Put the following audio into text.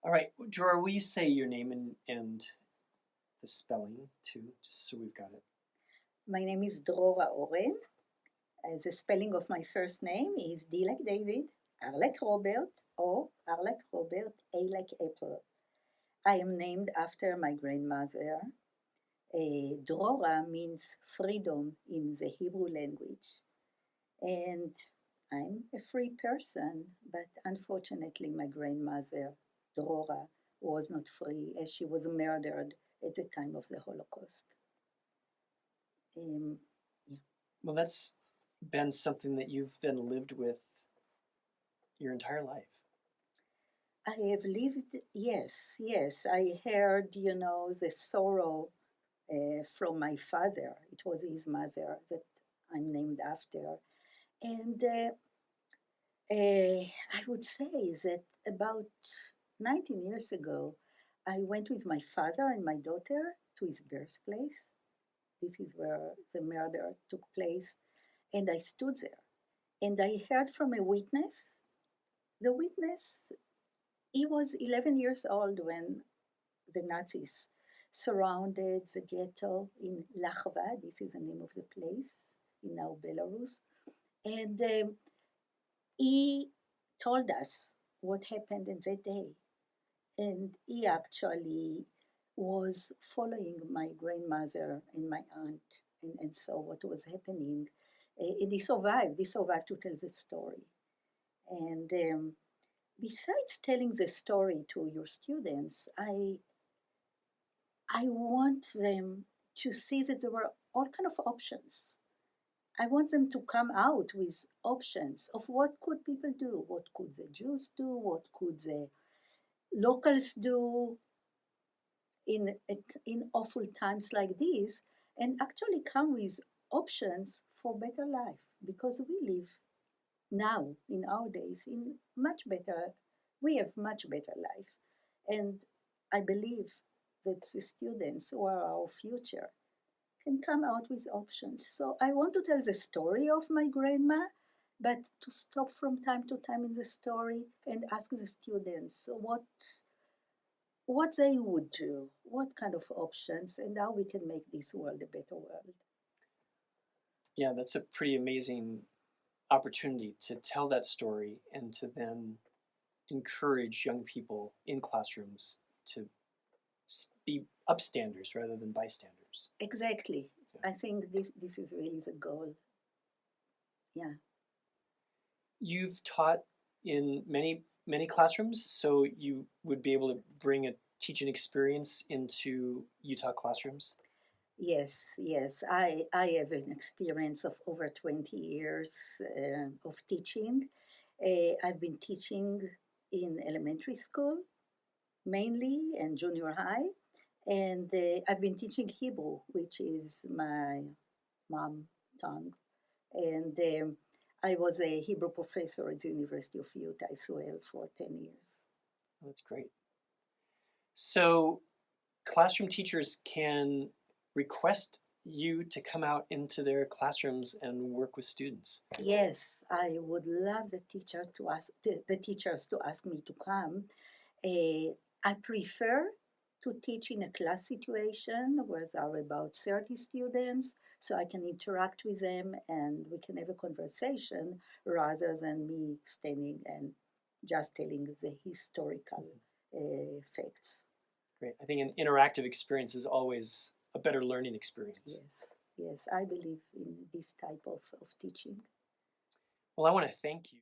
All right, Drora, will you say your name and the spelling too, just so we've got it? My name is Drora Oren. The spelling of my first name is D like David, R like Robert, O, R like Robert, A like Apple. I am named after my grandmother. Drora means freedom in the Hebrew language. And I'm a free person, but unfortunately, my grandmother, Drora, was not free as she was murdered at the time of the Holocaust. Um, yeah. Well, that's been something that you've then lived with your entire life. I have lived, yes. I heard, the sorrow from my father. It was his mother that I'm named after. And I would say that about 19 years ago, I went with my father and my daughter to his birthplace. This is where the murder took place. And I stood there and I heard from a witness. The witness, he was 11 years old when the Nazis surrounded the ghetto in Lachva. This is the name of the place in now Belarus. And he told us what happened in that day. And he actually was following my grandmother and my aunt and saw what was happening. And he survived. He survived to tell the story. And besides telling the story to your students, I want them to see that there were all kind of options. I want them to come out with options of what could people do, what could the Jews do, what could the locals do in awful times like this, and actually come with options for better life because we live now in our days in much better we have much better life, and I believe that the students who are our future can come out with options. So I want to tell the story of my grandma, but to stop from time to time in the story and ask the students what they would do, what kind of options, and how we can make this world a better world. Yeah, that's a pretty amazing opportunity to tell that story and to then encourage young people in classrooms to be upstanders rather than bystanders. Exactly. Yeah. I think this is really the goal. Yeah. You've taught in many classrooms, so you would be able to bring a teaching experience into Utah classrooms. Yes. I have an experience of over 20 years of teaching. I've been teaching in elementary school mainly and junior high, and I've been teaching Hebrew, which is my mom tongue. And I was a Hebrew professor at the University of Utah as well for 10 years. That's great. So classroom teachers can request you to come out into their classrooms and work with students. Yes, I would love the teachers to ask me to come. I prefer to teach in a class situation where there are about 30 students, so I can interact with them and we can have a conversation rather than me standing and just telling the historical facts. Great. I think an interactive experience is always a better learning experience. Yes, I believe in this type of teaching. Well, I want to thank you.